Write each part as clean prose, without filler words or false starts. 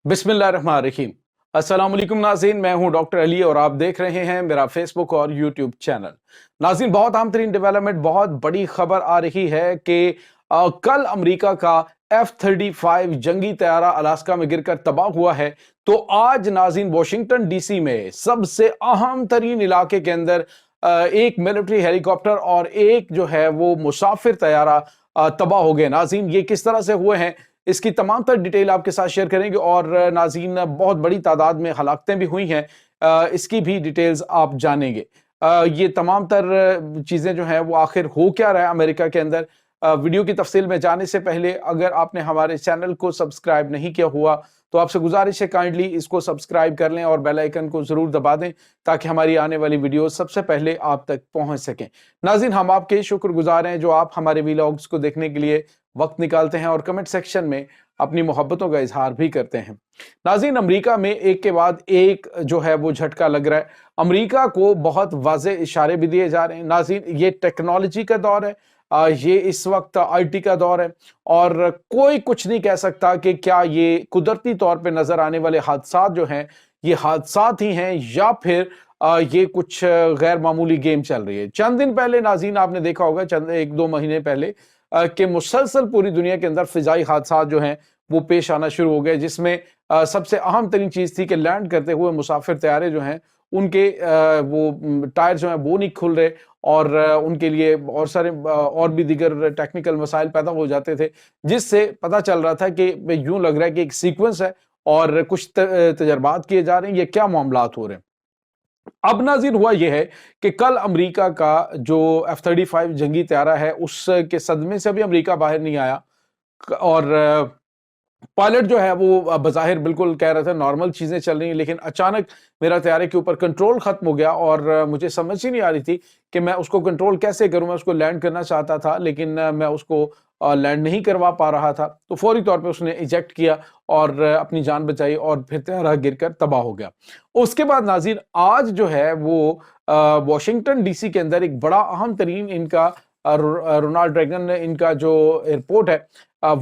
بسم اللہ الرحمن الرحیم۔ السلام علیکم ناظرین، میں ہوں ڈاکٹر علی اور آپ دیکھ رہے ہیں میرا فیس بک اور یوٹیوب چینل۔ ناظرین، بہت اہم ترین ڈیولپمنٹ، بہت بڑی خبر آ رہی ہے کہ کل امریکہ کا F-35 جنگی طیارہ الاسکا میں گر کر تباہ ہوا ہے۔ تو آج ناظرین واشنگٹن ڈی سی میں سب سے اہم ترین علاقے کے اندر ایک ملٹری ہیلی کاپٹر اور ایک جو ہے وہ مسافر طیارہ تباہ ہو گئے۔ ناظرین، یہ کس طرح سے ہوئے ہیں، اس کی تمام تر ڈیٹیل آپ کے ساتھ شیئر کریں گے، اور ناظرین بہت بڑی تعداد میں ہلاکتیں بھی ہوئی ہیں، اس کی بھی ڈیٹیلز آپ جانیں گے۔ یہ تمام تر چیزیں جو ہیں وہ آخر ہو کیا رہا ہے امریکہ کے اندر۔ ویڈیو کی تفصیل میں جانے سے پہلے اگر آپ نے ہمارے چینل کو سبسکرائب نہیں کیا ہوا تو آپ سے گزارش ہے کائنڈلی اس کو سبسکرائب کر لیں اور بیل آئیکن کو ضرور دبا دیں تاکہ ہماری آنے والی ویڈیو سب سے پہلے آپ تک پہنچ سکیں۔ ناظرین، ہم آپ کے شکر گزار ہیں جو آپ ہمارے ویلاگز کو دیکھنے کے لیے وقت نکالتے ہیں اور کمنٹ سیکشن میں اپنی محبتوں کا اظہار بھی کرتے ہیں۔ ناظرین، امریکہ میں ایک کے بعد ایک جو ہے وہ جھٹکا لگ رہا ہے۔ امریکہ کو بہت واضح اشارے بھی دیے جا رہے ہیں۔ ناظرین، یہ ٹیکنالوجی کا دور ہے، یہ اس وقت آئی ٹی کا دور ہے، اور کوئی کچھ نہیں کہہ سکتا کہ کیا یہ قدرتی طور پہ نظر آنے والے حادثات جو ہیں یہ حادثات ہی ہیں یا پھر یہ کچھ غیر معمولی گیم چل رہی ہے۔ چند دن پہلے ناظرین آپ نے دیکھا ہوگا، ایک دو مہینے پہلے، کہ مسلسل پوری دنیا کے اندر فضائی حادثات جو ہیں وہ پیش آنا شروع ہو گئے، جس میں سب سے اہم ترین چیز تھی کہ لینڈ کرتے ہوئے مسافر طیارے جو ہیں ان کے وہ ٹائر جو ہیں وہ نہیں کھل رہے، اور ان کے لیے اور سارے اور بھی دیگر ٹیکنیکل مسائل پیدا ہو جاتے تھے، جس سے پتہ چل رہا تھا کہ یوں لگ رہا ہے کہ ایک سیکوینس ہے اور کچھ تجربات کیے جا رہے ہیں، یہ کیا معاملات ہو رہے ہیں۔ اب ناظرین ہوا یہ ہے کہ کل امریکہ کا جو F-35 جنگی طیارہ ہے اس کے صدمے سے بھی امریکہ باہر نہیں آیا، اور پائلٹ جو ہے وہ بظاہر بالکل کہہ رہا تھا نارمل چیزیں چل رہی ہیں، لیکن اچانک میرا طیارے کے اوپر کنٹرول ختم ہو گیا اور مجھے سمجھ ہی نہیں آ رہی تھی کہ میں اس کو کنٹرول کیسے کروں۔ میں اس کو لینڈ کرنا چاہتا تھا لیکن میں اس کو لینڈ نہیں کروا پا رہا تھا، تو فوری طور پہ اس نے ایجیکٹ کیا اور اپنی جان بچائی، اور پھر طیارہ گر کر تباہ ہو گیا۔ اس کے بعد ناظرین آج جو ہے وہ واشنگٹن ڈی سی کے اندر ایک بڑا اہم ترین ان کا رونالڈ ریگن ان کا جو ایئرپورٹ ہے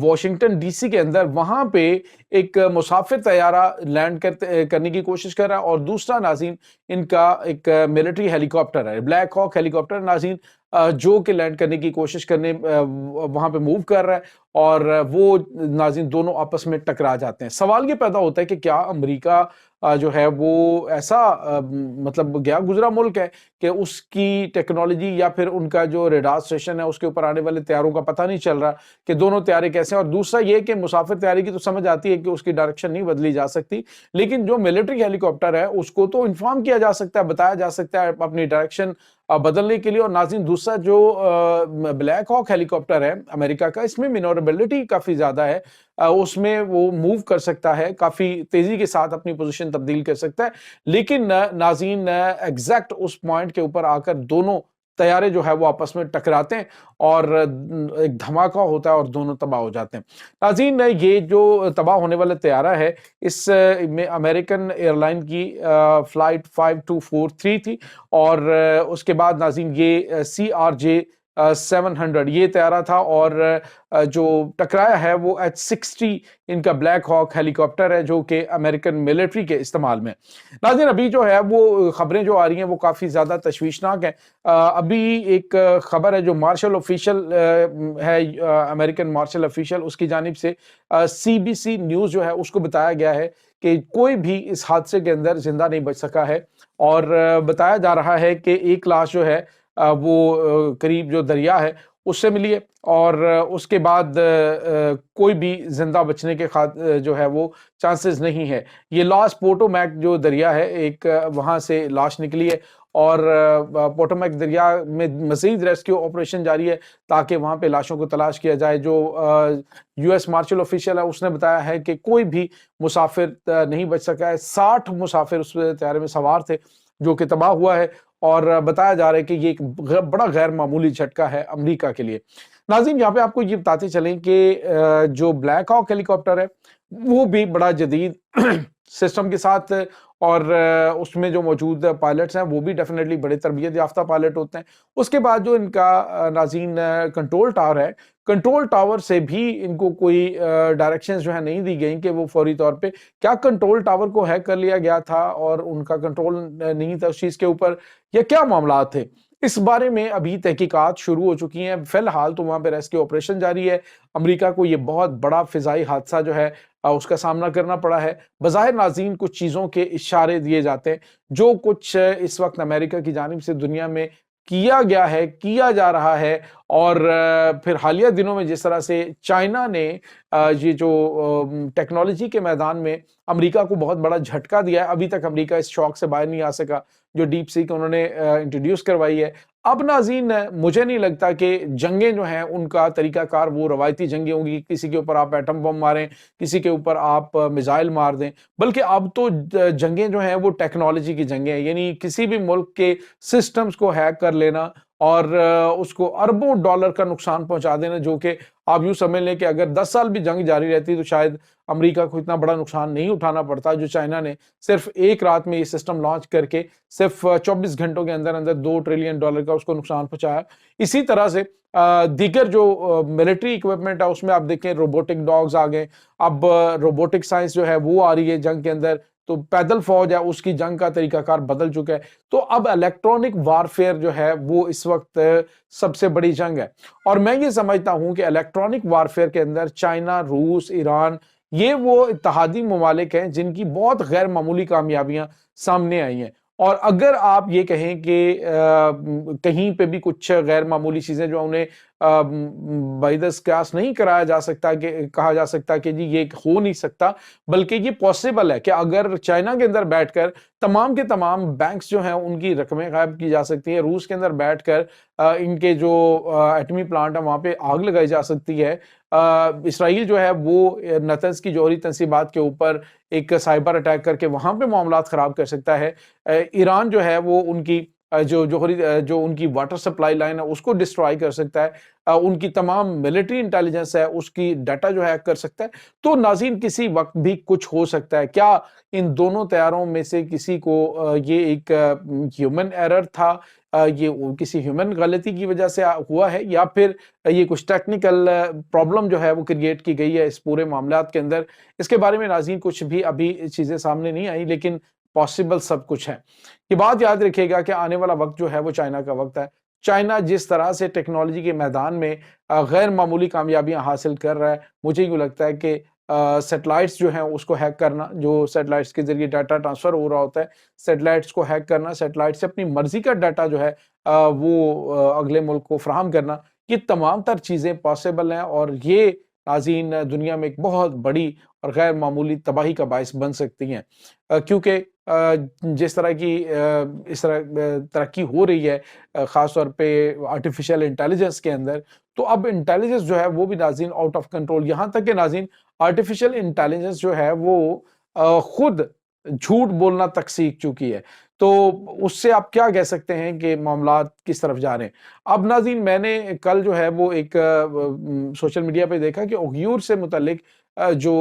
واشنگٹن ڈی سی کے اندر، وہاں پہ ایک مسافر طیارہ لینڈ کرنے کی کوشش کر رہا ہے، اور دوسرا ناظرین ان کا ایک ملٹری ہیلی کاپٹر ہے، بلیک ہاک ہیلی کاپٹر ناظرین، جو کہ لینڈ کرنے کی کوشش کرنے وہاں پہ موو کر رہا ہے، اور وہ ناظرین دونوں آپس میں ٹکرا جاتے ہیں۔ سوال یہ پیدا ہوتا ہے کہ کیا امریکہ جو ہے وہ ایسا مطلب گیا گزرا ملک ہے کہ اس کی ٹیکنالوجی یا پھر ان کا جو ریڈار اسٹیشن ہے اس کے اوپر آنے والے طیاروں کا پتہ نہیں چل رہا کہ دونوں طیارے کیسے ہیں؟ اور دوسرا یہ کہ مسافر طیارے کی تو سمجھ آتی ہے کہ اس کی ڈائریکشن نہیں بدلی جا سکتی، لیکن جو ملٹری ہیلی کاپٹر ہے اس کو تو انفارم کیا جا سکتا ہے، بتایا جا سکتا ہے اپنی ڈائریکشن بدلنے کے لیے۔ اور ناظرین دوسرا جو بلیک ہاک ہیلی کاپٹر ہے امریکہ کا، اس میں مینوربلٹی کافی زیادہ ہے، اس میں وہ موو کر سکتا ہے، کافی تیزی کے ساتھ اپنی پوزیشن تبدیل کر سکتا ہے، لیکن ناظرین ایگزیکٹ اس پوائنٹ کے اوپر آ کر دونوں طیارے جو ہے وہ آپس میں ٹکراتے ہیں اور ایک دھماکہ ہوتا ہے اور دونوں تباہ ہو جاتے ہیں۔ ناظرین یہ جو تباہ ہونے والا طیارہ ہے اس میں امریکن ایئر لائن کی فلائٹ 5243 تھی، اور اس کے بعد ناظرین یہ CRJ 700 یہ طیارہ تھا، اور جو ٹکرایا ہے وہ H-60 ان کا بلیک ہاک ہیلی کاپٹر ہے جو کہ امریکن ملٹری کے استعمال میں۔ ناظرین ابھی جو ہے وہ خبریں جو آ رہی ہیں وہ کافی زیادہ تشویشناک ہیں۔ ابھی ایک خبر ہے جو مارشل آفیشل ہے، امریکن مارشل آفیشل، اس کی جانب سے CBC نیوز جو ہے اس کو بتایا گیا ہے کہ کوئی بھی اس حادثے کے اندر زندہ نہیں بچ سکا ہے، اور بتایا جا رہا ہے کہ ایک لاش جو ہے وہ قریب جو دریا ہے اس سے ملی ہے، اور اس کے بعد کوئی بھی زندہ بچنے کے جو ہے وہ چانسز نہیں ہے۔ یہ لاس پوٹومیک جو دریا ہے ایک وہاں سے لاش نکلی ہے، اور پوٹومیک دریا میں مزید ریسکیو آپریشن جاری ہے تاکہ وہاں پہ لاشوں کو تلاش کیا جائے۔ جو US مارشل آفیشل ہے اس نے بتایا ہے کہ کوئی بھی مسافر نہیں بچ سکا ہے، 60 مسافر اس طیارے میں سوار تھے جو کہ تباہ ہوا ہے، اور بتایا جا رہا ہے کہ یہ ایک بڑا غیر معمولی جھٹکا ہے امریکہ کے لیے۔ ناظرین یہاں پہ آپ کو یہ بتاتے چلیں کہ جو بلیک ہاک ہیلی کاپٹر ہے وہ بھی بڑا جدید سسٹم کے ساتھ، اور اس میں جو موجود پائلٹس ہیں وہ بھی ڈیفینیٹلی بڑے تربیت یافتہ پائلٹ ہوتے ہیں۔ اس کے بعد جو ان کا ناظرین کنٹرول ٹاور ہے کنٹرول ٹاور سے بھی ان کو کوئی ڈائریکشنز جو ہے نہیں دی گئیں کہ وہ فوری طور پہ کیا کنٹرول ٹاور کو ہیک کر لیا گیا تھا اور ان کا کنٹرول نہیں تھا اس چیز کے اوپر، یا کیا معاملات تھے؟ اس بارے میں ابھی تحقیقات شروع ہو چکی ہیں۔ فی الحال تو وہاں پہ ریسکیو آپریشن جاری ہے۔ امریکہ کو یہ بہت بڑا فضائی حادثہ جو ہے اس کا سامنا کرنا پڑا ہے۔ بظاہر ناظرین کچھ چیزوں کے اشارے دیے جاتے ہیں، جو کچھ اس وقت امریکہ کی جانب سے دنیا میں کیا گیا ہے، کیا جا رہا ہے، اور پھر حالیہ دنوں میں جس طرح سے چائنا نے یہ جو ٹیکنالوجی کے میدان میں امریکہ کو بہت بڑا جھٹکا دیا ہے، ابھی تک امریکہ اس شوک سے باہر نہیں آ سکا جو ڈیپ سیک انہوں نے انٹروڈیوس کروائی ہے۔ اب ناظرین مجھے نہیں لگتا کہ جنگیں جو ہیں ان کا طریقہ کار وہ روایتی جنگیں ہوں گی، کسی کے اوپر آپ ایٹم بم ماریں، کسی کے اوپر آپ میزائل مار دیں، بلکہ اب تو جنگیں جو ہیں وہ ٹیکنالوجی کی جنگیں ہیں، یعنی کسی بھی ملک کے سسٹمز کو ہیک کر لینا اور اس کو اربوں ڈالر کا نقصان پہنچا دینا، جو کہ آپ یوں سمجھ لیں کہ اگر 10 سال بھی جنگ جاری رہتی تو شاید امریکہ کو اتنا بڑا نقصان نہیں اٹھانا پڑتا جو چائنا نے صرف ایک رات میں یہ سسٹم لانچ کر کے صرف 24 گھنٹوں کے اندر اندر $2 ٹریلین کا اس کو نقصان پہنچایا۔ اسی طرح سے دیگر جو ملٹری ایکوپمنٹ ہے اس میں آپ دیکھیں روبوٹک ڈاگز آ گئے، اب روبوٹک سائنس جو ہے وہ آ رہی ہے جنگ کے اندر، تو پیدل فوج ہے اس کی جنگ کا طریقہ کار بدل چکا ہے۔ تو اب الیکٹرانک وارفیئر جو ہے وہ اس وقت سب سے بڑی جنگ ہے، اور میں یہ سمجھتا ہوں کہ الیکٹرانک وارفیئر کے اندر چائنا، روس، ایران، یہ وہ اتحادی ممالک ہیں جن کی بہت غیر معمولی کامیابیاں سامنے آئی ہیں۔ اور اگر آپ یہ کہیں کہ کہیں پہ بھی کچھ غیر معمولی چیزیں جو انہیں بعیدس قیاس نہیں کرایا جا سکتا، کہ کہا جا سکتا کہ جی یہ ہو نہیں سکتا، بلکہ یہ پاسبل ہے کہ اگر چائنا کے اندر بیٹھ کر تمام کے تمام بینکس جو ہیں ان کی رقمیں غائب کی جا سکتی ہیں، روس کے اندر بیٹھ کر ان کے جو ایٹمی پلانٹ ہیں وہاں پہ آگ لگائی جا سکتی ہے، اسرائیل جو ہے وہ نتنز کی جوہری تنصیبات کے اوپر ایک سائبر اٹیک کر کے وہاں پہ معاملات خراب کر سکتا ہے، ایران جو ہے وہ ان کی جو ان کی واٹر سپلائی لائن ہے اس کو ڈسٹرائی کر سکتا ہے، ان کی تمام ملٹری انٹیلیجنس ہے اس کی ڈیٹا جو ہے کر سکتا ہے۔ تو ناظرین کسی وقت بھی کچھ ہو سکتا ہے۔ کیا ان دونوں طیاروں میں سے کسی کو یہ ایک ہیومن ایرر تھا، یہ کسی ہیومن غلطی کی وجہ سے ہوا ہے، یا پھر یہ کچھ ٹیکنیکل پرابلم جو ہے وہ کریٹ کی گئی ہے اس پورے معاملات کے اندر؟ اس کے بارے میں ناظرین کچھ بھی ابھی چیزیں سامنے نہیں آئی، لیکن پاسبل سب کچھ ہے۔ یہ بات یاد رکھیے گا کہ آنے والا وقت جو ہے وہ چائنا کا وقت ہے۔ چائنا جس طرح سے ٹیکنالوجی کے میدان میں غیر معمولی کامیابیاں حاصل کر رہا ہے، مجھے یوں لگتا ہے کہ سیٹلائٹس جو ہیں اس کو ہیک کرنا، جو سیٹلائٹس کے ذریعے ڈیٹا ٹرانسفر ہو رہا ہوتا ہے، سیٹلائٹس کو ہیک کرنا، سیٹلائٹ سے اپنی مرضی کا ڈیٹا جو ہے وہ اگلے ملک کو فراہم کرنا، یہ تمام تر چیزیں پاسبل ہیں، اور یہ ناظرین دنیا میں ایک بہت بڑی اور غیر معمولی تباہی کا باعث بن سکتی ہیں، کیونکہ جس طرح کی اس طرح ترقی ہو رہی ہے خاص طور پہ آرٹیفیشل انٹیلیجنس کے اندر، تو اب انٹیلیجنس جو ہے وہ بھی ناظرین آؤٹ آف کنٹرول، یہاں تک کہ ناظرین آرٹیفیشل انٹیلیجنس جو ہے وہ خود جھوٹ بولنا تک سیکھ چکی ہے۔ تو اس سے آپ کیا کہہ سکتے ہیں کہ معاملات کس طرف جا رہے ہیں؟ اب ناظرین میں نے کل جو ہے وہ ایک سوشل میڈیا پہ دیکھا کہ اوغیور سے متعلق جو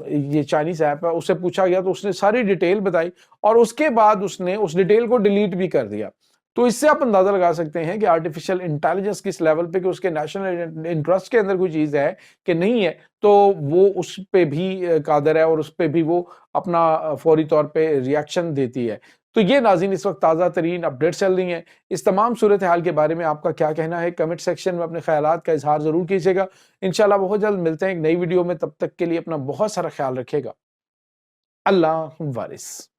یہ چائنیز ایپ ہے اس سے پوچھا گیا تو اس نے ساری ڈیٹیل بتائی، اور اس کے بعد اس نے اس ڈیٹیل کو ڈیلیٹ بھی کر دیا۔ تو اس سے آپ اندازہ لگا سکتے ہیں کہ آرٹیفیشل انٹیلیجنس کس لیول پہ، کہ اس کے نیشنل انٹرسٹ کے اندر کوئی چیز ہے کہ نہیں ہے، تو وہ اس پہ بھی قادر ہے اور اس پہ بھی وہ اپنا فوری طور پہ ریاکشن دیتی ہے۔ تو یہ ناظرین اس وقت تازہ ترین اپڈیٹس چل رہی ہیں۔ اس تمام صورتحال کے بارے میں آپ کا کیا کہنا ہے؟ کمنٹ سیکشن میں اپنے خیالات کا اظہار ضرور کیجیے گا۔ انشاءاللہ بہت جلد ملتے ہیں ایک نئی ویڈیو میں، تب تک کے لیے اپنا بہت سارا خیال رکھیے گا۔ اللہ وارث۔